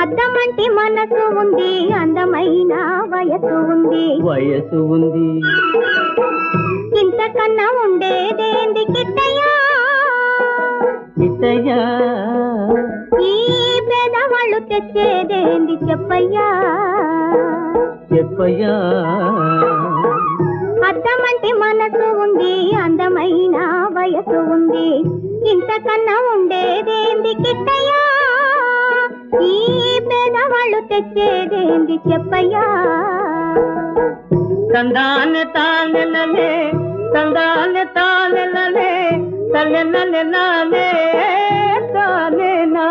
అద్దమంటి మనసు ఉంది, అందమైన వయసు ఉంది. వయసు ఉంది. ఇంతకన్నా ఉండేదేంది కిట్టయ్యా? కిట్టయ్యా ఈ పేదవాళ్ళు తెచ్చేదేంది చెప్పయ్యా? చెప్పయ్యా. అద్దమంటి మనసు ఉంది, అందమైన వయసు ఉంది. ఇంతకన్నా ఉండేదేంది కిట్టయ్యా? ఈ పేదవాళ్ళు తెచ్చేదేంది చెప్పయ్యా? తందానే తానెలలే, తందానే తానెలలే, తల్లెలలే నానే తానే నా.